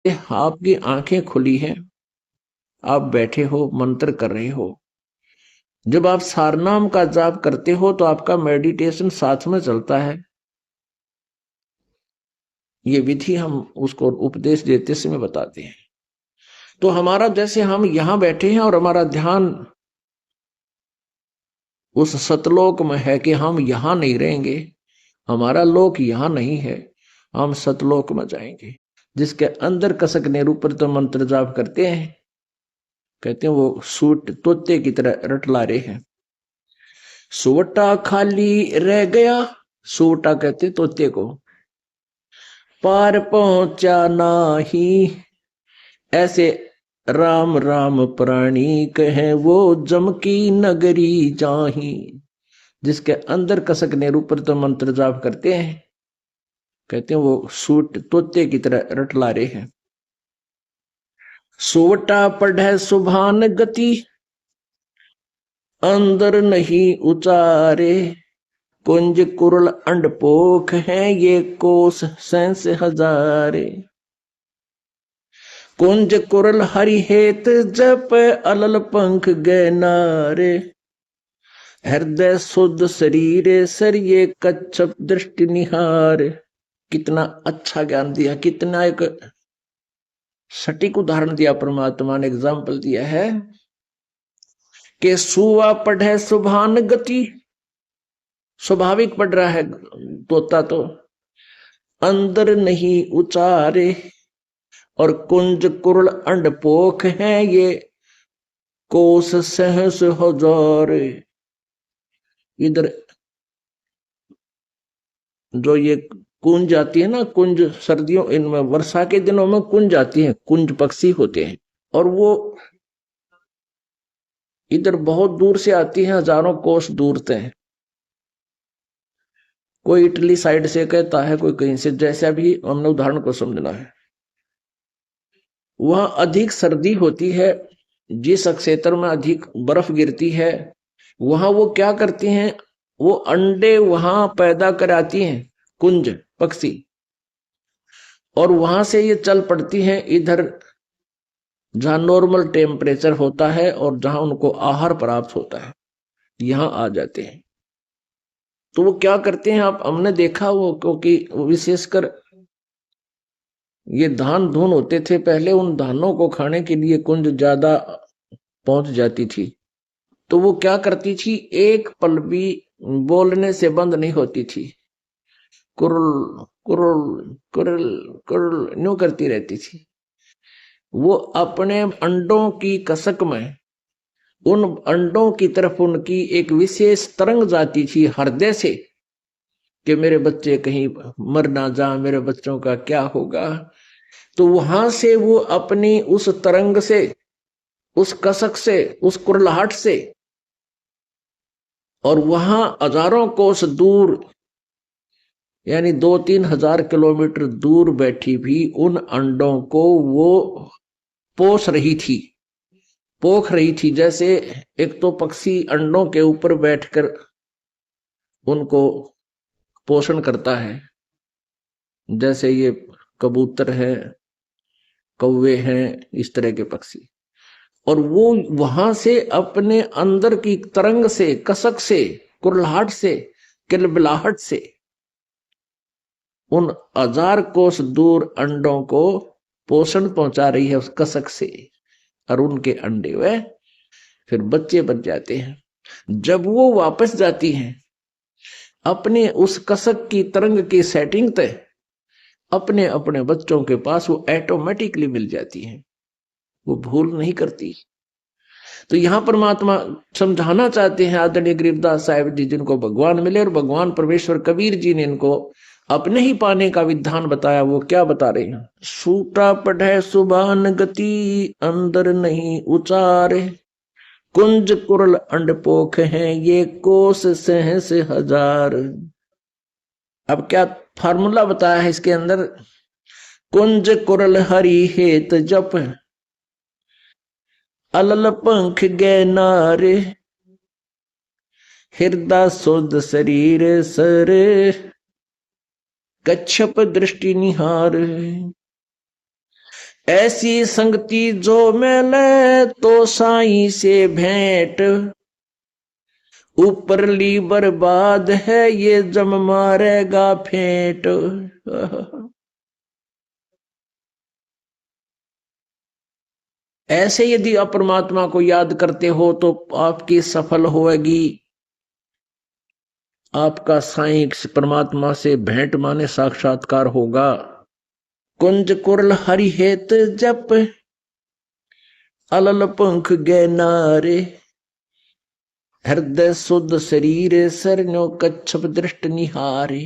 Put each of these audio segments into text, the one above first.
आपकी आंखें खुली हैं, आप बैठे हो, मंत्र कर रहे हो। जब आप सारनाम का जाप करते हो तो आपका मेडिटेशन साथ में चलता है। ये विधि हम उसको उपदेश देते समय बताते हैं। तो हमारा जैसे हम यहां बैठे हैं और हमारा ध्यान उस सतलोक में है कि हम यहां नहीं रहेंगे, हमारा लोक यहां नहीं है, हम सतलोक में जाएंगे। जिसके अंदर कसक निरूपर तो मंत्र जाप करते हैं, कहते हैं वो सूट तोते की तरह रटला रहे हैं। सोटा खाली रह गया, सोटा कहते तोते को, पार पहुंचा नाही, ऐसे राम राम प्राणी कहे वो जम की नगरी जाही। जिसके अंदर कसक निरूपर तो मंत्र जाप करते हैं, कहते हैं वो सूट तोते की तरह रटला रहे हैं। सोवटा पढ़े सुभान गति, अंदर नहीं उचारे, कुंज कुरल अंडपोख है ये कोस सैंस हजारे। कुंज कुरल हरि हेत जप अलल पंख गैनारे, हृदय शुद्ध शरीर सर ये कच्छप दृष्टि निहार। कितना अच्छा ज्ञान दिया, कितना एक सटीक उदाहरण दिया परमात्मा ने, एग्जाम्पल दिया है कि सुवा पढ़े सुभान गति, स्वाभाविक पढ़ रहा है तोता तो, अंदर नहीं उचारे, और कुंज कुरल अंडपोख है ये कोस सहस हजार। इधर जो ये कुंज आती है ना, कुंज सर्दियों इनमें वर्षा के दिनों में कुंज आती है, कुंज पक्षी होते हैं, और वो इधर बहुत दूर से आती है, हजारों कोस दूर से। कोई इटली साइड से कहता है, कोई कहीं से, जैसा भी हमने उदाहरण को समझना है। वहां अधिक सर्दी होती है, जिस क्षेत्र में अधिक बर्फ गिरती है, वहां वो क्या करती हैं, वो अंडे वहां पैदा कराती हैं, कुंज पक्षी, और वहां से ये चल पड़ती हैं इधर जहां नॉर्मल टेम्परेचर होता है और जहां उनको आहार प्राप्त होता है, यहां आ जाते हैं। तो वो क्या करते हैं, आप हमने देखा वो, क्योंकि विशेषकर ये धान धुन होते थे पहले, उन धानों को खाने के लिए कुंज ज्यादा पहुंच जाती थी। तो वो क्या करती थी, एक पल भी बोलने से बंद नहीं होती थी, कुरल कुरल कुरल कुरल न्यू करती रहती थी। वो अपने अंडों की कसक में उन अंडों की तरफ उनकी एक विशेष तरंग जाती थी हृदय से, कि मेरे बच्चे कहीं मर ना जा, मेरे बच्चों का क्या होगा। तो वहां से वो अपनी उस तरंग से, उस कसक से, उस कुरलाहट से, और वहां हजारों कोस दूर, यानी 2-3 हजार किलोमीटर दूर बैठी भी उन अंडों को वो पोस रही थी, पोख रही थी। जैसे एक तो पक्षी अंडों के ऊपर बैठकर उनको पोषण करता है, जैसे ये कबूतर है, कौवे हैं, इस तरह के पक्षी, और वो वहां से अपने अंदर की तरंग से, कसक से, कुरलाहट से, किलबिलाहट से उन 1000 कोस दूर अंडों को पोषण पहुंचा रही है उस कसक से, और उनके अंडे वे फिर बच्चे बन जाते हैं। जब वो वापस जाती हैं अपने उस कसक की तरंग की सेटिंग तय, अपने अपने बच्चों के पास वो ऑटोमेटिकली मिल जाती हैं, वो भूल नहीं करती। तो यहां परमात्मा समझाना चाहते हैं, आदरणीय गरीबदास साहिब जी जिनको भगवान मिले, और भगवान परमेश्वर कबीर जी ने इनको अपने ही पाने का विधान बताया। वो क्या बता रहे हैं, सूटा पढ़े सुबान गति, अंदर नहीं उचारे, कुंज कुरल अंडपोख है ये कोस सहस हजार। अब क्या फार्मूला बताया है इसके अंदर, कुंज कुरल हरि हेत जप अलल पंख गैनारे, हृदय शुद्ध शरीर सर कच्छप दृष्टि निहार। ऐसी संगति जो मिले तो साईं से भेंट, ऊपरली बर्बाद है ये जम मारेगा फेंट। ऐसे यदि आप परमात्मा को याद करते हो तो आपकी सफल होगी, आपका साईं परमात्मा से भेंट माने साक्षात्कार होगा। कुंज कुरल हरि हेत जप, अलल पंख गए नारे, हृदय शुद्ध शरीर सरनो कच्छप दृष्ट निहारे।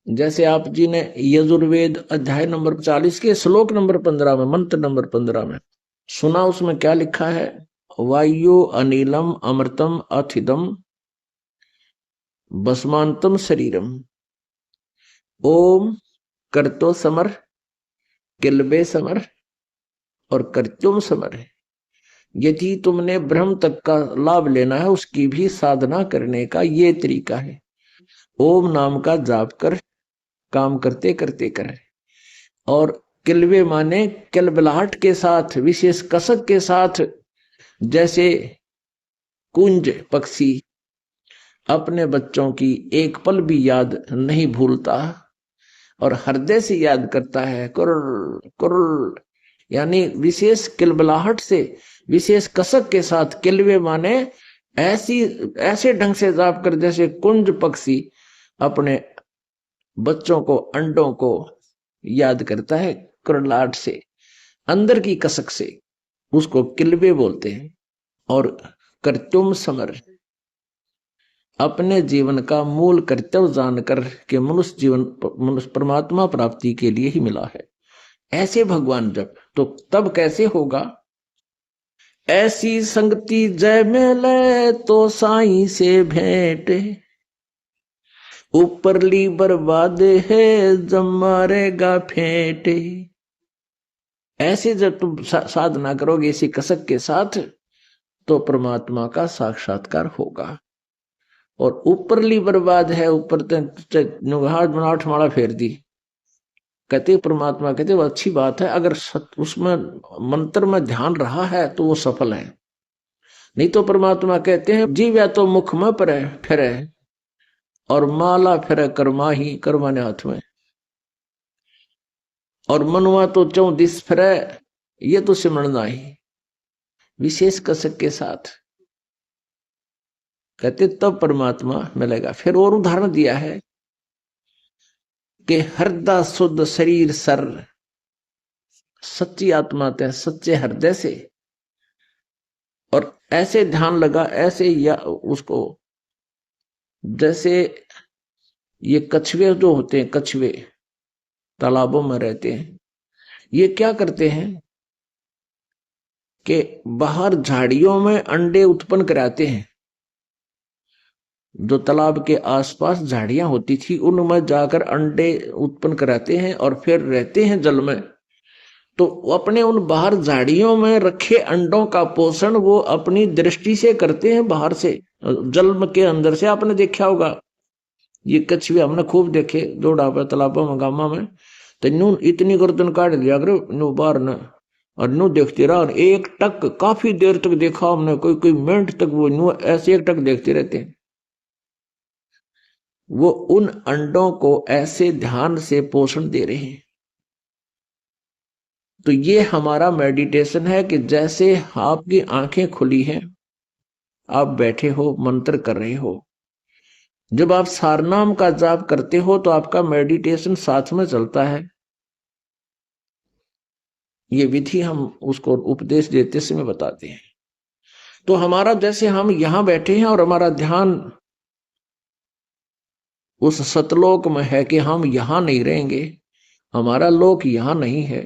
जैसे आप जी ने यजुर्वेद अध्याय नंबर 40 के श्लोक नंबर 15 में, मंत्र नंबर 15 में सुना, उसमें क्या लिखा है? वायु अनिलम अमृतम अथिदम भस्मांतम शरीरम, ओम करतो समर, किलबे समर और करत्युम समर। यदि तुमने ब्रह्म तक का लाभ लेना है, उसकी भी साधना करने का ये तरीका है। ओम नाम का जाप कर, काम करते करते कर। और किलवे माने किलबिलाहट के साथ, विशेष कसक के साथ, जैसे कुंज पक्षी अपने बच्चों की एक पल भी याद नहीं भूलता और हृदय से याद करता है, कुर्र कुर्र, यानी विशेष किलबिलाहट से, विशेष कसक के साथ। किलवे माने ऐसे ढंग से जाप कर जैसे कुंज पक्षी अपने बच्चों को, अंडों को याद करता है कुरलाहट से, अंदर की कसक से, उसको किलबे बोलते हैं। और कर्तुम समर, अपने जीवन का मूल कर्तव्य जानकर के मनुष्य जीवन मनुष्य परमात्मा प्राप्ति के लिए ही मिला है। ऐसे भगवान जब, तो तब कैसे होगा? ऐसी संगति जय मिले तो साईं से भेंट, ऊपरली बर्बाद है जब मारेगा फेंट। ऐसे जब तुम साधना करोगे इसी कसक के साथ, तो परमात्मा का साक्षात्कार होगा। और ऊपरली बर्बाद है, ऊपर बनाठ माला फेर दी, कहते परमात्मा कहते वो अच्छी बात है, अगर उसमें मंत्र में ध्यान रहा है तो वो सफल है। नहीं तो परमात्मा कहते हैं जीव या तो मुख में पर फिरे और माला फिरे कर्मा ही, कर्मा ने हाथ में, और मनवा तो चौ दिस फिरे, ये तो सिमरना ही। विशेष कसक के साथ कहते तब परमात्मा मिलेगा। फिर और उदाहरण दिया है कि हृदय शुद्ध शरीर सर, सच्ची आत्मा ते सच्चे हृदय से, और ऐसे ध्यान लगा, ऐसे या उसको, जैसे ये कछुए जो होते हैं, कछुए तालाबों में रहते हैं, ये क्या करते हैं कि बाहर झाड़ियों में अंडे उत्पन्न कराते हैं। जो तालाब के आसपास झाड़ियां होती थी उनमें जाकर अंडे उत्पन्न कराते हैं और फिर रहते हैं जल में। तो अपने उन बाहर झाड़ियों में रखे अंडों का पोषण वो अपनी दृष्टि से करते हैं, बाहर से, जल के अंदर से। आपने देखा होगा ये कछुए, हमने खूब देखे जोड़ा पर तालाबों में, गामा में, तो नू इतनी गर्दन काट दिया करो नू बाहर न, और नू देखते रहा, और एक टक काफी देर तक देखा हमने, कोई कोई मिनट तक वो नू ऐसे एक टक देखते रहते हैं। वो उन अंडों को ऐसे ध्यान से पोषण दे रहे हैं। तो ये हमारा मेडिटेशन है कि जैसे आपकी आंखें खुली हैं, आप बैठे हो, मंत्र कर रहे हो, जब आप सारनाम का जाप करते हो तो आपका मेडिटेशन साथ में चलता है। ये विधि हम उसको उपदेश देते समय बताते हैं। तो हमारा, जैसे हम यहां बैठे हैं और हमारा ध्यान उस सतलोक में है कि हम यहां नहीं रहेंगे, हमारा लोक यहां नहीं है,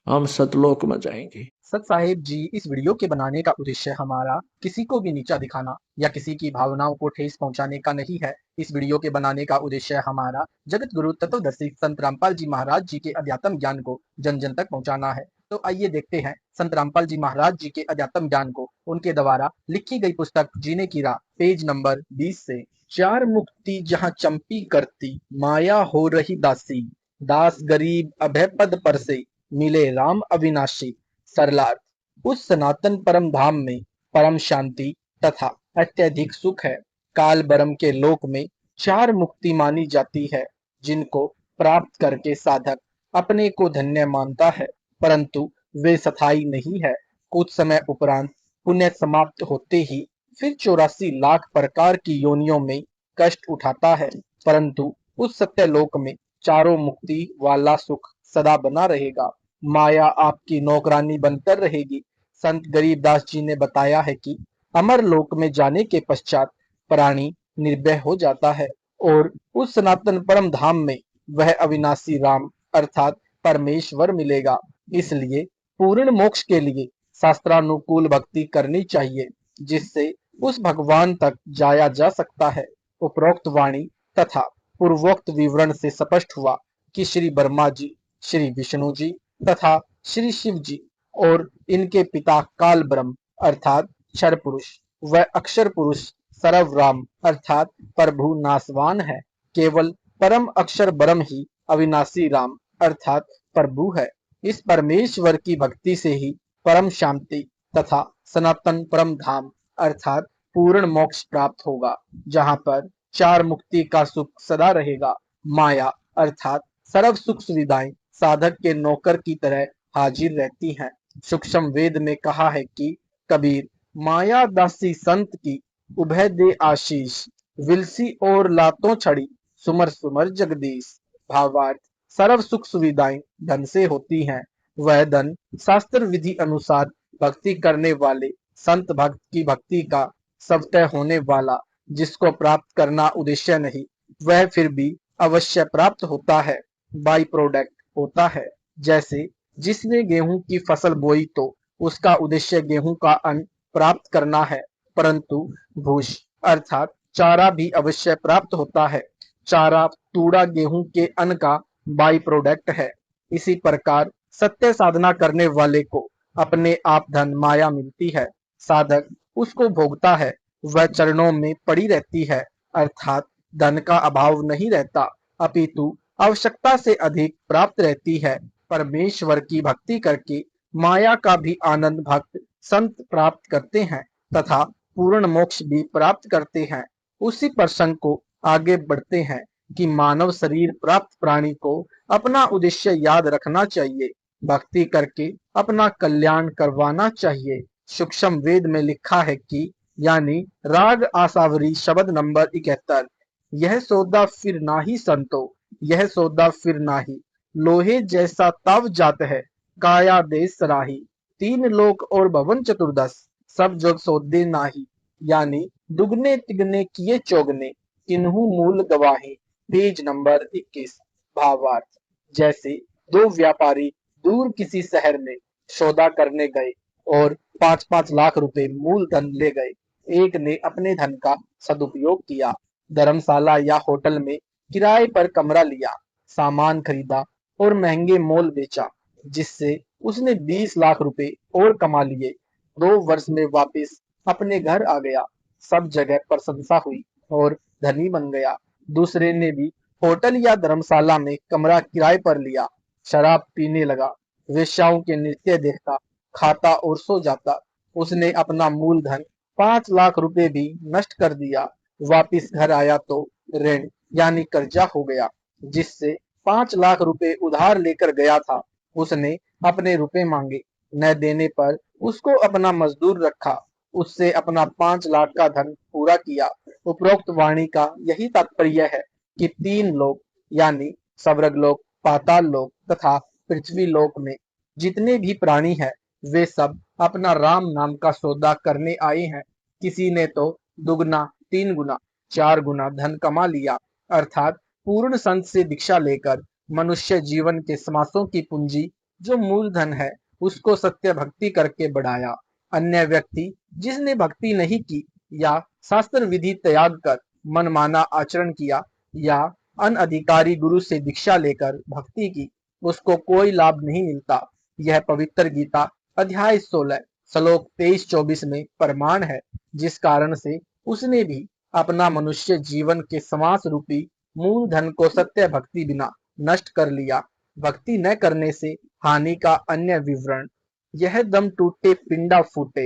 हम सतलोक में जाएंगे। सत साहेब जी, इस वीडियो के बनाने का उद्देश्य हमारा किसी को भी नीचा दिखाना या किसी की भावनाओं को ठेस पहुंचाने का नहीं है। इस वीडियो के बनाने का उद्देश्य हमारा जगत गुरु तत्वदर्शी संत रामपाल जी महाराज जी के अध्यात्म ज्ञान को जन जन तक पहुंचाना है। तो आइए देखते हैं संत रामपाल जी महाराज जी के अध्यात्म ज्ञान को, उनके द्वारा लिखी गई पुस्तक जीने की राह, पेज नंबर 20 से। चार मुक्ति जहाँ चंपी करती, माया हो रही दासी, दास गरीब अभय पद पर से मिले राम अविनाशी। सरलार्थ, उस सनातन परम धाम में परम शांति तथा अत्यधिक सुख है। काल बरम के लोक में चार मुक्ति मानी जाती है, जिनको प्राप्त करके साधक अपने को धन्य मानता है, परंतु वे स्थायी नहीं है। कुछ समय उपरांत पुण्य समाप्त होते ही फिर 84 लाख प्रकार की योनियों में कष्ट उठाता है, परंतु उस सत्यलोक में चारों मुक्ति वाला सुख सदा बना रहेगा। माया आपकी नौकरानी बनकर रहेगी। संत गरीबदास जी ने बताया है कि अमर लोक में जाने के पश्चात प्राणी निर्भय हो जाता है और उस सनातन परम धाम में वह अविनाशी राम अर्थात परमेश्वर मिलेगा। इसलिए पूर्ण मोक्ष के लिए शास्त्रानुकूल भक्ति करनी चाहिए, जिससे उस भगवान तक जाया जा सकता है। उपरोक्त वाणी तथा पूर्वोक्त विवरण से स्पष्ट हुआ कि श्री ब्रह्मा जी, श्री विष्णु जी तथा श्री शिव जी और इनके पिता काल ब्रह्म अर्थात क्षर पुरुष व अक्षर पुरुष सर्व राम अर्थात प्रभु नासवान है। केवल परम अक्षर ब्रह्म ही अविनाशी राम अर्थात प्रभु है। इस परमेश्वर की भक्ति से ही परम शांति तथा सनातन परम धाम अर्थात पूर्ण मोक्ष प्राप्त होगा, जहाँ पर चार मुक्ति का सुख सदा रहेगा। माया अर्थात सर्व सुख सुविधाएं साधक के नौकर की तरह हाजिर रहती हैं। सूक्ष्म वेद में कहा है कि कबीर माया दासी संत की उभय दे आशीष, विलसी और लातों छड़ी सुमर सुमर जगदीश। भावार्थ, सर्व सुख सुविधाएं धन से होती हैं। वह धन शास्त्र विधि अनुसार भक्ति करने वाले संत भक्त की भक्ति का स्वतः होने वाला, जिसको प्राप्त करना उद्देश्य नहीं, वह फिर भी अवश्य प्राप्त होता है, बाई प्रोडक्ट होता है। जैसे जिसने गेहूं की फसल बोई तो उसका उद्देश्य गेहूं का अन्न प्राप्त करना है, परंतु भूष अर्थात चारा भी अवश्य प्राप्त होता है। चारा तूड़ा गेहूं के अन्न का बाई प्रोडक्ट है। इसी प्रकार सत्य साधना करने वाले को अपने आप धन माया मिलती है, साधक उसको भोगता है, वह चरणों में पड़ी रहती है, अर्थात धन का अभाव नहीं रहता, अपितु आवश्यकता से अधिक प्राप्त रहती है। परमेश्वर की भक्ति करके माया का भी आनंद भक्त संत प्राप्त करते हैं तथा पूर्ण मोक्ष भी प्राप्त करते हैं। उसी प्रसंग को आगे बढ़ते हैं कि मानव शरीर प्राप्त प्राणी को अपना उद्देश्य याद रखना चाहिए, भक्ति करके अपना कल्याण करवाना चाहिए। सूक्ष्म वेद में लिखा है कि यानी राग आसावरी शब्द नंबर 71, यह सौदा फिर नाही संतो, यह सौदा फिर नाही, लोहे जैसा तव जात है, काया देश सराही, तीन लोक और भवन चतुर्दश, सब जग सौदे नाही, यानी दुगने तिगने किए चौगने, किन्हू मूल गवाही। Page number 21। भावार्थ, जैसे दो व्यापारी दूर किसी शहर में सौदा करने गए और 5-5 लाख रुपए मूल धन ले गए। एक ने अपने धन का सदुपयोग किया, धर्मशाला या होटल में किराए पर कमरा लिया, सामान खरीदा और महंगे मोल बेचा, जिससे उसने 20 लाख रुपए और कमा लिए। 2 वर्ष में वापस अपने घर आ गया, सब जगह प्रशंसा हुई और धनी बन गया। दूसरे ने भी होटल या धर्मशाला में कमरा किराए पर लिया, शराब पीने लगा, वेश्याओं के नृत्य देखता, खाता और सो जाता। उसने अपना मूलधन 5 लाख रुपए भी नष्ट कर दिया। वापिस घर आया तो ऋण यानी कर्जा हो गया, जिससे 5 लाख रुपए उधार लेकर गया था। उसने अपने रुपए मांगे, न देने पर उसको अपना मजदूर रखा, उससे अपना 5 लाख का धन पूरा किया। उपरोक्त वाणी का यही तात्पर्य है कि 3 लोक यानी स्वर्ग लोक, पाताल लोक तथा पृथ्वी लोक में जितने भी प्राणी हैं, वे सब अपना राम नाम का सौदा करने आए हैं। किसी ने तो दुगना, 3 गुना, 4 गुना धन कमा लिया, अर्थात पूर्ण संत से दीक्षा लेकर मनुष्य जीवन के समासों की पूंजी जो मूलधन है, उसको सत्य भक्ति करके बढ़ाया। अन्य व्यक्ति जिसने भक्ति नहीं की या शास्त्र विधि त्याग कर मनमाना आचरण किया या अनधिकारी गुरु से दीक्षा लेकर भक्ति की, उसको कोई लाभ नहीं मिलता। यह पवित्र गीता अध्याय 16 श्लोक 23-24 में प्रमाण है, जिस कारण से उसने भी अपना मनुष्य जीवन के समास रूपी मूल धन को सत्य भक्ति बिना नष्ट कर लिया। भक्ति न करने से हानि का अन्य विवरण। यह दम टूटे पिंडा फूटे,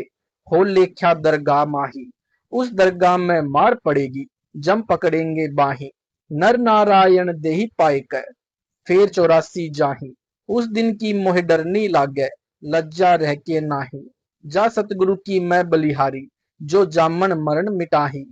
हो लेख्या दरगाह माही। उस दरगाह में मार पड़ेगी, जम पकड़ेंगे बाही। नर नारायण देहि पाए कै, फेर 84 जाही। उस दिन की मोह डरनी लागे, लज्जा रह के नाही। जा सतगुरु की मैं बलिहारी, जो जामन मरण मिटाही।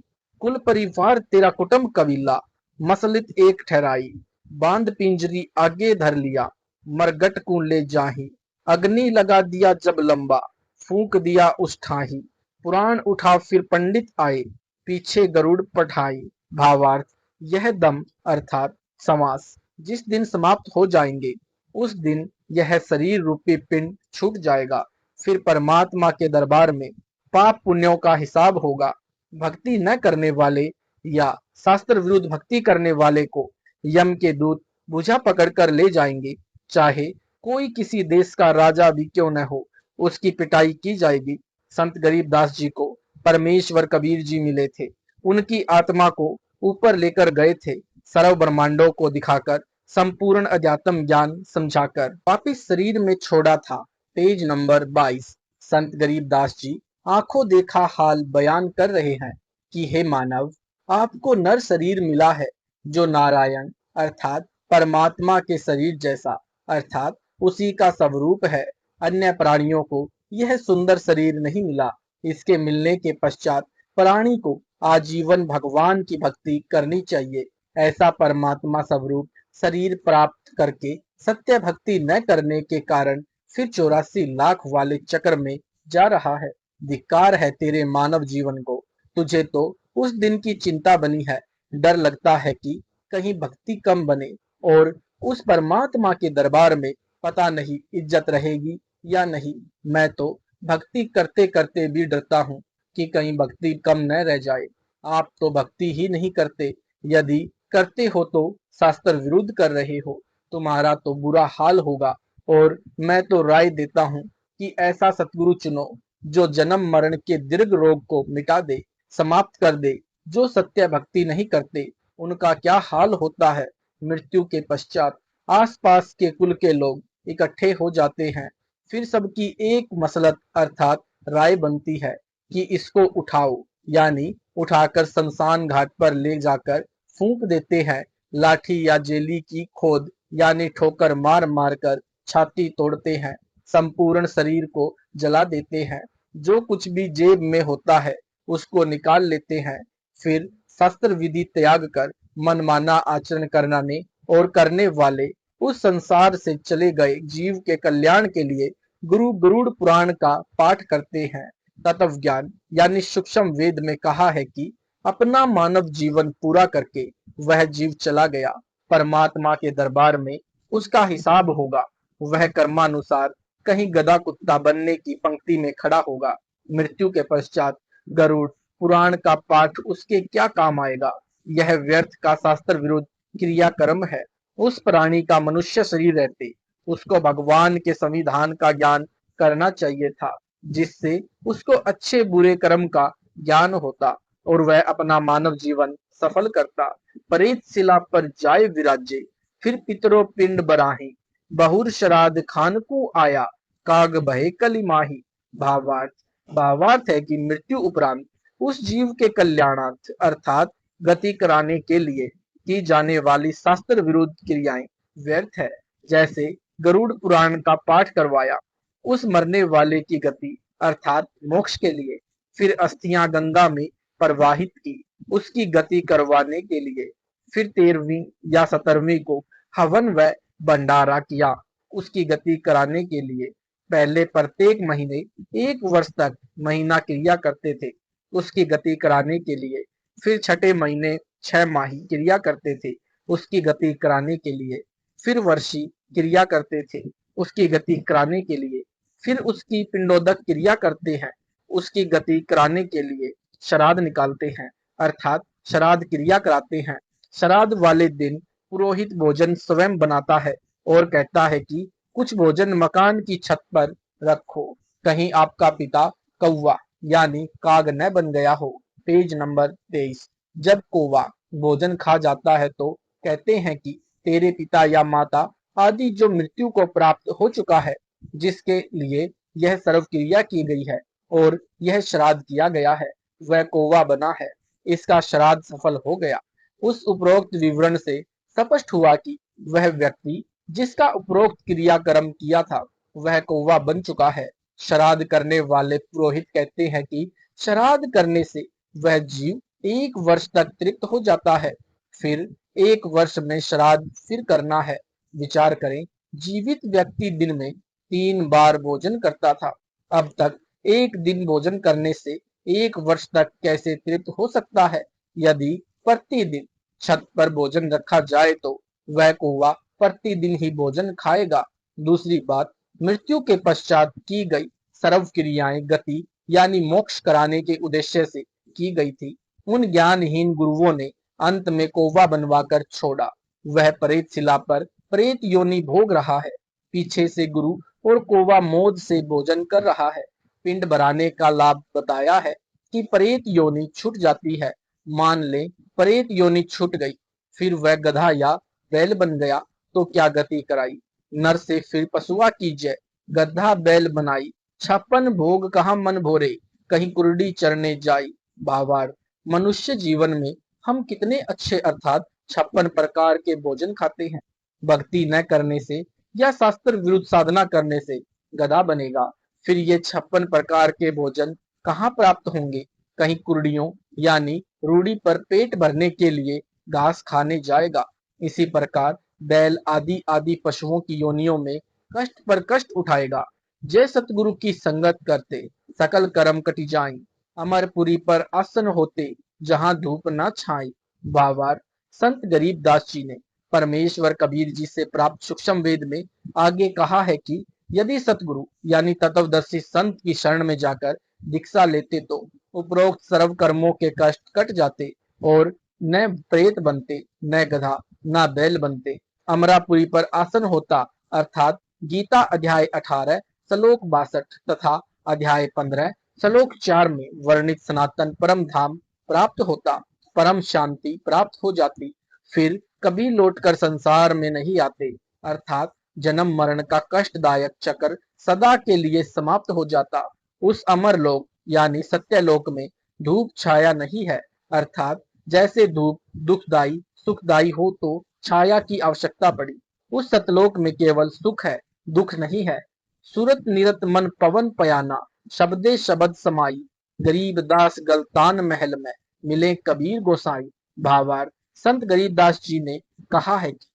कुल परिवार तेरा कुटुंब कबीला, मसलित एक ठहराई। बांध पिंजरी आगे धर लिया, मरगट को ले जाही। अग्नि लगा दिया जब लंबा, फूंक दिया उस ठाही। पुराण उठा फिर पंडित आए, पीछे गरुड़ पठाई। भावार्थ, यह दम अर्थात समास जिस दिन समाप्त हो जाएंगे, उस दिन यह शरीर रूपी पिंड छूट जाएगा। फिर परमात्मा के दरबार में पाप पुण्यों का हिसाब होगा। भक्ति न करने वाले या शास्त्र विरुद्ध भक्ति करने वाले को यम के दूत भुजा पकड़कर ले जाएंगे। चाहे कोई किसी देश का राजा भी क्यों न हो, उसकी पिटाई की जाएगी। संत गरीबदास जी को परमेश्वर कबीर जी मिले थे। उनकी आत्मा को ऊपर लेकर गए थे, सर्व ब्रह्मांडों को दिखाकर, संपूर्ण अध्यात्म ज्ञान समझाकर वापिस शरीर में छोड़ा था। Page number 22। संत गरीबदास जी आंखों देखा हाल बयान कर रहे हैं कि हे मानव, आपको नर शरीर मिला है, जो नारायण अर्थात परमात्मा के शरीर जैसा अर्थात उसी का स्वरूप है। अन्य प्राणियों को यह सुंदर शरीर नहीं मिला। इसके मिलने के पश्चात प्राणी को आजीवन भगवान की भक्ति करनी चाहिए। ऐसा परमात्मा स्वरूप शरीर प्राप्त करके सत्य भक्ति न करने के कारण फिर 84 लाख वाले चक्र में जा रहा है। धिक्कार है तेरे मानव जीवन को। तुझे तो उस दिन की चिंता बनी है। डर लगता है कि कहीं भक्ति कम बने और उस परमात्मा के दरबार में पता नहीं इज्जत रहेगी या नहीं। मैं तो भक्ति करते करते भी डरता हूँ कि कहीं भक्ति कम न रह जाए। आप तो भक्ति ही नहीं करते, यदि करते हो तो शास्त्र विरुद्ध कर रहे हो। तुम्हारा तो बुरा हाल होगा। और मैं तो राय देता हूँ कि ऐसा सतगुरु चुनो जो जन्म मरण के दीर्घ रोग को मिटा दे, समाप्त कर दे। जो सत्य भक्ति नहीं करते, उनका क्या हाल होता है। मृत्यु के पश्चात आसपास के कुल के लोग इकट्ठे हो जाते हैं। फिर सबकी एक मसलत अर्थात राय बनती है कि इसको उठाओ, यानी उठाकर शमशान घाट पर ले जाकर फूंक देते हैं। लाठी या जेली की खोद यानी ठोकर मार मार कर छाती तोड़ते हैं। संपूर्ण शरीर को जला देते हैं। जो कुछ भी जेब में होता है उसको निकाल लेते हैं। फिर शास्त्र विधि त्याग कर मनमाना आचरण करने और करने वाले उस संसार से चले गए जीव के कल्याण के लिए गुरु गरुड़ पुराण का पाठ करते हैं। तत्व ज्ञान यानी सूक्ष्म वेद में कहा है कि अपना मानव जीवन पूरा करके वह जीव चला गया, परमात्मा के दरबार में उसका हिसाब होगा। वह कर्मानुसार कहीं गधा कुत्ता बनने की पंक्ति में खड़ा होगा। मृत्यु के पश्चात गरुड़ पुराण का पाठ उसके क्या काम आएगा। यह व्यर्थ का शास्त्र विरुद्ध क्रियाकर्म है। उस प्राणी का मनुष्य शरीर रहते उसको भगवान के संविधान का ज्ञान करना चाहिए था, जिससे उसको अच्छे बुरे कर्म का ज्ञान होता और वह अपना मानव जीवन सफल करता। परेत शिला पर जाय विराजे, फिर पितरो पिंड बराही। बहुर श्राद्ध खान को आया, काग बहे कली माही। भावार्थ भावार्थ है कि मृत्यु उपरांत उस जीव के कल्याणार्थ अर्थात गति कराने के लिए की जाने वाली शास्त्र विरुद्ध क्रियाएं व्यर्थ है। जैसे गरुड़ पुराण का पाठ करवाया उस मरने वाले की गति अर्थात मोक्ष के लिए, फिर अस्थियां गंगा में प्रवाहित की उसकी गति करवाने के लिए, फिर 13वीं या 17वीं को हवन व भंडारा किया उसकी गति कराने के लिए। पहले प्रत्येक महीने 1 वर्ष तक महीना क्रिया करते थे उसकी गति कराने के लिए। फिर छठे महीने 6 माही क्रिया करते थे उसकी गति कराने के लिए। फिर वर्षी क्रिया करते थे उसकी गति कराने के लिए। फिर उसकी पिंडोदक क्रिया करते हैं उसकी गति कराने के लिए। श्राद्ध निकालते हैं अर्थात श्राद्ध क्रिया कराते हैं। श्राद्ध वाले दिन पुरोहित भोजन स्वयं बनाता है और कहता है कि कुछ भोजन मकान की छत पर रखो, कहीं आपका पिता कौवा यानी काग न बन गया हो। Page number 23। जब कौवा भोजन खा जाता है तो कहते हैं कि तेरे पिता या माता आदि जो मृत्यु को प्राप्त हो चुका है, जिसके लिए यह सर्व क्रिया की गई है और यह श्राद्ध किया गया है, वह कौवा बना है। इसका श्राद्ध सफल हो गया। उस उपरोक्त विवरण से स्पष्ट हुआ कि वह व्यक्ति जिसका उपरोक्त क्रियाक्रम किया था वह कौवा बन चुका है। श्राद्ध करने वाले पुरोहित कहते हैं कि श्राद्ध करने से वह जीव 1 वर्ष तक तृप्त हो जाता है, फिर 1 वर्ष में श्राद्ध फिर करना है। विचार करें, जीवित व्यक्ति दिन में 3 बार भोजन करता था, अब तक एक दिन भोजन करने से 1 वर्ष तक कैसे तृप्त हो सकता है? यदि प्रतिदिन छत पर भोजन रखा जाए तो वह कौवा प्रतिदिन ही भोजन खाएगा। दूसरी बात, मृत्यु के पश्चात की गई सर्व क्रियाएं गति यानी मोक्ष कराने के उद्देश्य से की गई थी। उन ज्ञानहीन गुरुओं ने अंत में कौवा बनवाकर छोड़ा। वह प्रेत शिला पर प्रेत योनि भोग रहा है। पीछे से गुरु और कौवा मौज से भोजन कर रहा है। पिंड भराने का लाभ बताया है कि प्रेत योनि छूट जाती है। मान ले प्रेत योनि छूट गई, फिर वह गधा या बैल बन गया तो क्या गति कराई? नर से फिर पशुआ की जय, गधा बैल बनाई, 56 भोग कहाँ मन भोरे, कहीं कुरडी चरने जाई। भावार्थ, मनुष्य जीवन में हम कितने अच्छे अर्थात 56 प्रकार के भोजन खाते हैं। भक्ति न करने से या शास्त्र विरुद्ध साधना करने से गधा बनेगा, फिर ये 56 प्रकार के भोजन कहाँ प्राप्त होंगे? कहीं कुर्डियों यानी रूढ़ी पर पेट भरने के लिए घास खाने जाएगा। इसी प्रकार बैल आदि आदि पशुओं की योनियों में कष्ट पर कष्ट उठाएगा। जय सतगुरु की संगत करते सकल कर्म कटि जाई, अमरपुरी पर आसन होते जहां धूप न छाई। भावार्थ, संत गरीबदास जी ने परमेश्वर कबीर जी से प्राप्त सूक्ष्म वेद में आगे कहा है कि यदि सतगुरु यानी तत्वदर्शी संत की शरण में जाकर दीक्षा लेते तो उपरोक्त सर्व कर्मों के कष्ट कट जाते और न प्रेत बनते, न गधा, न बैल बनते। अमरापुरी पर आसन होता अर्थात गीता अध्याय 18 श्लोक 62 तथा अध्याय 15 श्लोक 4 में वर्णित सनातन परम धाम प्राप्त होता, परम शांति प्राप्त हो जाती, फिर कभी लौटकर संसार में नहीं आते, अर्थात जन्म मरण का कष्टदायक चक्र सदा के लिए समाप्त हो जाता। उस अमर लोक यानी सत्यलोक में धूप छाया नहीं है, अर्थात जैसे धूप दुखदाई सुखदाई हो तो छाया की आवश्यकता पड़ी। उस सतलोक में केवल सुख है, दुख नहीं है। सूरत निरत मन पवन पयाना, शब्दे शब्द समाई, गरीब दास गलतान महल में मिले कबीर गोसाई। भावार्थ, संत गरीबदास जी ने कहा है कि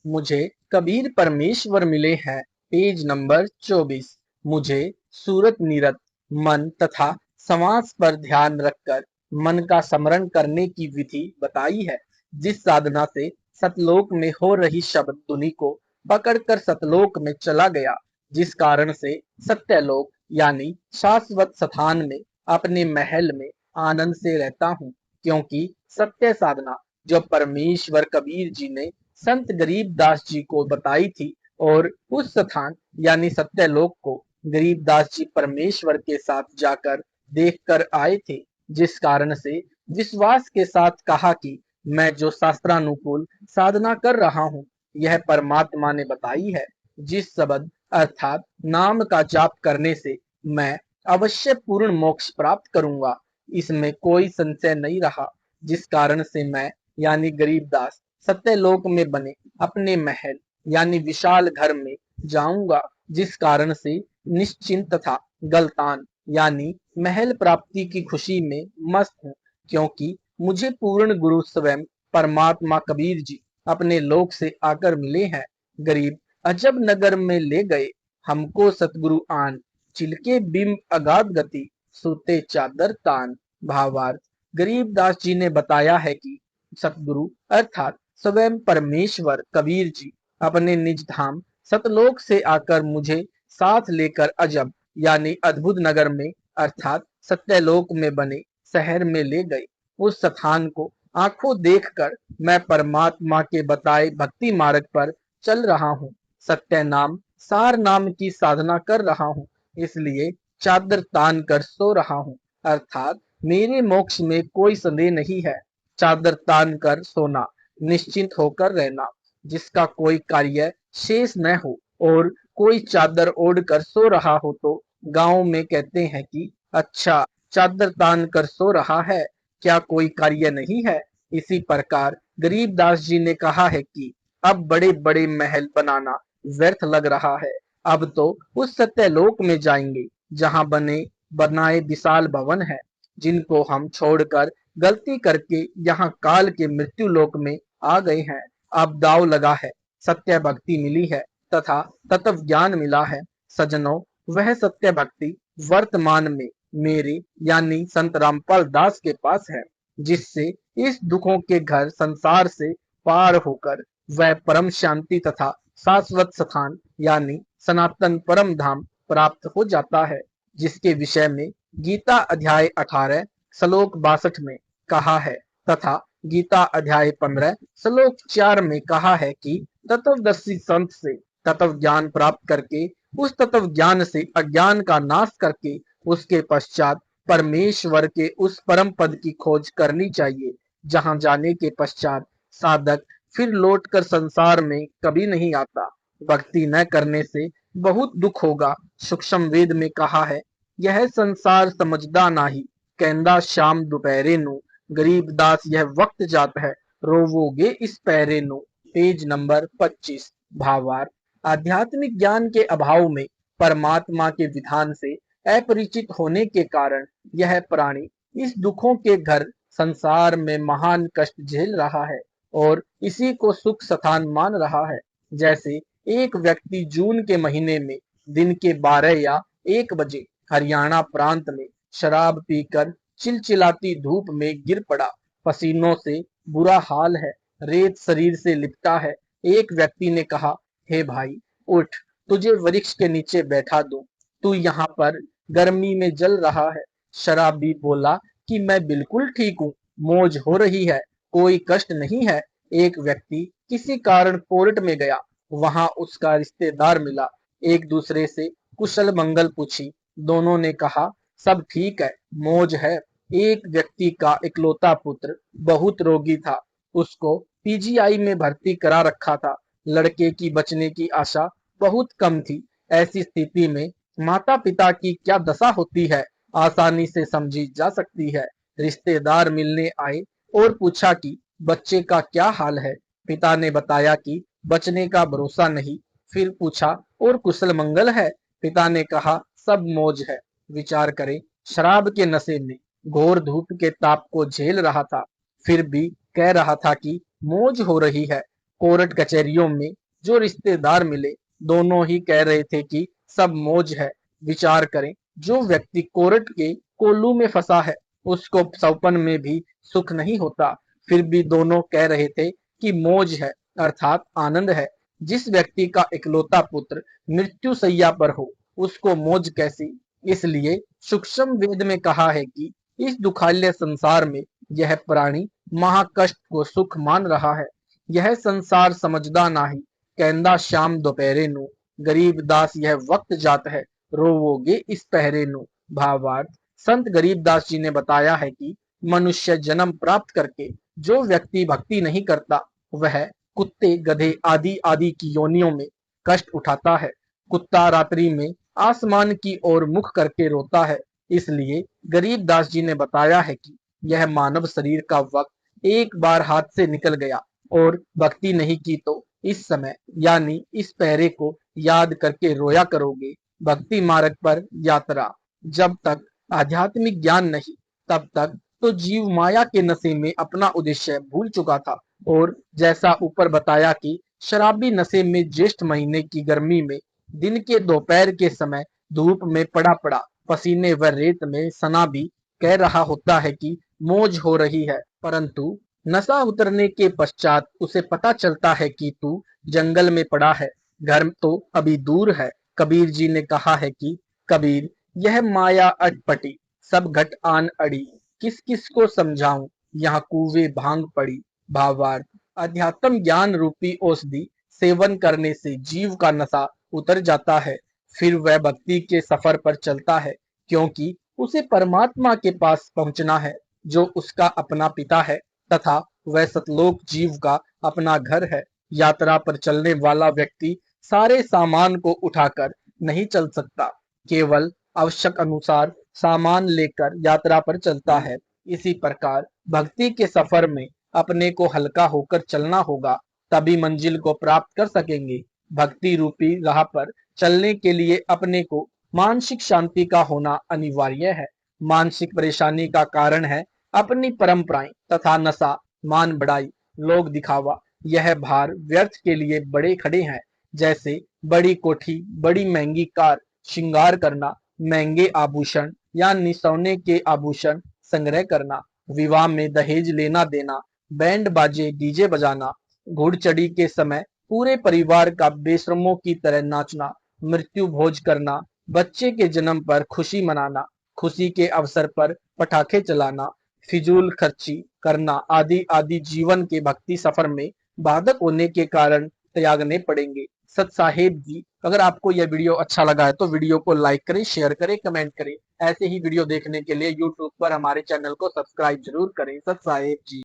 मुझे कबीर परमेश्वर मिले हैं। Page number 24। मुझे सूरत निरत मन तथा समास पर ध्यान रखकर मन का स्मरण करने की विधि बताई है, जिस साधना से सतलोक में हो रही शब्द धुनि को पकड़कर सतलोक में चला गया, जिस कारण से सत्यलोक यानी शाश्वत स्थान में अपने महल में आनंद से रहता हूँ। क्योंकि सत्य साधना जो परमेश्वर कबीर जी ने संत गरीबदास जी को बताई थी और उस स्थान यानी सत्यलोक को गरीबदास जी परमेश्वर के साथ जाकर देख कर आए थे, जिस कारण से विश्वास के साथ कहा कि मैं जो शास्त्रानुकूल साधना कर रहा हूँ यह परमात्मा ने बताई है, जिस शब्द अर्थात नाम का जाप करने से मैं अवश्य पूर्ण मोक्ष प्राप्त करूंगा, इसमें कोई संशय नहीं रहा। जिस कारण से मैं यानी गरीबदास सत्यलोक में बने अपने महल यानी विशाल घर में जाऊंगा, जिस कारण से निश्चिंत तथा गलतान यानी महल प्राप्ति की खुशी में मस्त हूँ, क्योंकि मुझे पूर्ण गुरु स्वयं परमात्मा कबीर जी अपने लोक से आकर मिले हैं। गरीब अजब नगर में ले गए हमको सतगुरु आन, चिलके बिंब अगाध गति सूते चादर तान। भावार्थ, गरीबदास जी ने बताया है कि सतगुरु अर्थात स्वयं परमेश्वर कबीर जी अपने निज धाम सतलोक से आकर मुझे साथ लेकर अजब यानी अद्भुत नगर में अर्थात सत्यलोक में बने शहर में ले गए। उस स्थान को आंखों देखकर मैं परमात्मा के बताए भक्ति मार्ग पर चल रहा हूँ, सत्य नाम सार नाम की साधना कर रहा हूँ, इसलिए चादर तान कर सो रहा हूँ, अर्थात मेरे मोक्ष में कोई संदेह नहीं है। चादर तान कर सोना, निश्चिंत होकर रहना। जिसका कोई कार्य शेष न हो और कोई चादर ओढ़ कर सो रहा हो तो गांव में कहते हैं कि अच्छा चादर तान कर सो रहा है, क्या कोई कार्य नहीं है। इसी प्रकार गरीबदास जी ने कहा है कि अब बड़े बड़े महल बनाना व्यर्थ लग रहा है, अब तो उस सत्यलोक में जाएंगे जहां बने बनाए विशाल भवन है, जिनको हम छोड़कर गलती करके यहाँ काल के मृत्यु लोक में आ गए हैं। अब दाव लगा है, सत्य भक्ति मिली है तथा तत्व ज्ञान मिला है। सज्जनों, वह सत्य भक्ति वर्तमान में मेरे यानी संत रामपाल दास के पास है, जिससे इस दुखों के घर संसार से पार होकर वह परम शांति तथा शाश्वत स्थान यानी सनातन परम धाम प्राप्त हो जाता है, जिसके विषय में गीता अध्याय 18 श्लोक 62 में कहा है तथा गीता अध्याय 15 श्लोक 4 में कहा है कि तत्वदर्शी संत से तत्व ज्ञान प्राप्त करके उस तत्व ज्ञान से अज्ञान का नाश करके उसके पश्चात परमेश्वर के उस परम पद की खोज करनी चाहिए, जहां जाने के पश्चात साधक फिर लौटकर संसार में कभी नहीं आता। भक्ति न करने से बहुत दुख होगा। सूक्ष्म वेद में कहा है, यह संसार समझदा नाही, कहंदा शाम दोपहरे नु, गरीबदास यह वक्त जात है, रोवोगे इस पहरे नु। Page number 25। भावार्थ, आध्यात्मिक ज्ञान के अभाव में परमात्मा के विधान से अपरिचित होने के कारण यह प्राणी इस दुखों के घर संसार में महान कष्ट झेल रहा है और इसी को सुख स्थान मान रहा है। जैसे एक व्यक्ति जून के महीने में दिन के 12 या 1 बजे हरियाणा प्रांत में शराब पीकर चिलचिलाती धूप में गिर पड़ा, पसीनों से बुरा हाल है, रेत शरीर से लिपटा है। एक व्यक्ति ने कहा, हे भाई उठ, तुझे वृक्ष के नीचे बैठा दूं, तू यहाँ पर गर्मी में जल रहा है। शराबी बोला कि मैं बिल्कुल ठीक हूँ, मौज हो रही है, कोई कष्ट नहीं है। एक व्यक्ति किसी कारण कोर्ट में गया, वहां उसका रिश्तेदार मिला, एक दूसरे से कुशल मंगल पूछी। दोनों ने कहा सब ठीक है, मौज है। एक व्यक्ति का इकलौता पुत्र बहुत रोगी था, उसको पीजीआई में भर्ती करा रखा था। लड़के की बचने की आशा बहुत कम थी। ऐसी स्थिति में माता पिता की क्या दशा होती है आसानी से समझी जा सकती है। रिश्तेदार मिलने आए और पूछा कि बच्चे का क्या हाल है। पिता ने बताया कि बचने का भरोसा नहीं। फिर पूछा और कुशल मंगल है। पिता ने कहा सब मौज है। विचार करें, शराब के नशे में घोर धूप के ताप को झेल रहा था, फिर भी कह रहा था कि मौज हो रही है। कोर्ट कचहरियों में जो रिश्तेदार मिले, दोनों ही कह रहे थे कि सब मौज है। विचार करें, जो व्यक्ति कोर्ट के कोल्लू में फंसा है, उसको सौपन में भी सुख नहीं होता, फिर भी दोनों कह रहे थे कि मौज है, अर्थात आनंद है। जिस व्यक्ति का इकलौता पुत्र मृत्यु शैया पर हो, उसको मौज कैसी। इसलिए सूक्ष्म वेद में कहा है कि इस दुखालय संसार में यह प्राणी महाकष्ट को सुख मान रहा है। यह संसार समझदा नाही, कहंदा शाम दोपहरे नु, गरीबदास यह वक्त जात है, रोवोगे इस पहरे नु। भावार्थ, संत गरीबदास जी ने बताया है कि मनुष्य जन्म प्राप्त करके जो व्यक्ति भक्ति नहीं करता, वह कुत्ते गधे आदि आदि की योनियों में कष्ट उठाता है। कुत्ता रात्रि में आसमान की ओर मुख करके रोता है। इसलिए गरीबदास जी ने बताया है कि यह मानव शरीर का वक्त एक बार हाथ से निकल गया और भक्ति नहीं की तो इस समय यानी इस पहरे को याद करके रोया करोगे। भक्ति मार्ग पर यात्रा, जब तक आध्यात्मिक ज्ञान नहीं, तब तक तो जीव माया के नशे में अपना उद्देश्य भूल चुका था। और जैसा ऊपर बताया कि शराबी नशे में ज्येष्ठ महीने की गर्मी में दिन के दोपहर के समय धूप में पड़ा पड़ा पसीने व रेत में सना भी कह रहा होता है कि मौज हो रही है, परंतु नशा उतरने के पश्चात उसे पता चलता है कि तू जंगल में पड़ा है, घर तो अभी दूर है। कबीर जी ने कहा है कि कबीर, यह माया अटपटी, सब घट आन अड़ी, किस किस को समझाऊं, यहाँ कुएं भांग पड़ी। भावार्थ, अध्यात्म ज्ञान रूपी औषधि सेवन करने से जीव का नशा उतर जाता है, फिर वह भक्ति के सफर पर चलता है, क्योंकि उसे परमात्मा के पास पहुंचना है, जो उसका अपना पिता है तथा वह सतलोक जीव का अपना घर है। यात्रा पर चलने वाला व्यक्ति सारे सामान को उठाकर नहीं चल सकता, केवल आवश्यक अनुसार सामान लेकर यात्रा पर चलता है। इसी प्रकार भक्ति के सफर में अपने को हल्का होकर चलना होगा, तभी मंजिल को प्राप्त कर सकेंगे। भक्ति रूपी राह पर चलने के लिए अपने को मानसिक शांति का होना अनिवार्य है। मानसिक परेशानी का कारण है अपनी परंपराएं तथा नशा, मान बढ़ाई, लोक दिखावा। यह भार व्यर्थ के लिए बड़े खड़े हैं, जैसे बड़ी कोठी, बड़ी महंगी कार, श्रृंगार करना, महंगे आभूषण यानी सोने के आभूषण संग्रह करना, विवाह में दहेज लेना देना, बैंड बाजे डीजे बजाना, घुड़चढ़ी के समय पूरे परिवार का बेशर्मों की तरह नाचना, मृत्यु भोज करना, बच्चे के जन्म पर खुशी मनाना, खुशी के अवसर पर पटाखे चलाना, फिजूल खर्ची करना आदि आदि जीवन के भक्ति सफर में बाधक होने के कारण त्यागने पड़ेंगे। सत साहेब जी, अगर आपको यह वीडियो अच्छा लगा है तो वीडियो को लाइक करें, शेयर करें, कमेंट करें। ऐसे ही वीडियो देखने के लिए यूट्यूब पर हमारे चैनल को सब्सक्राइब जरूर करें। सत साहेब जी।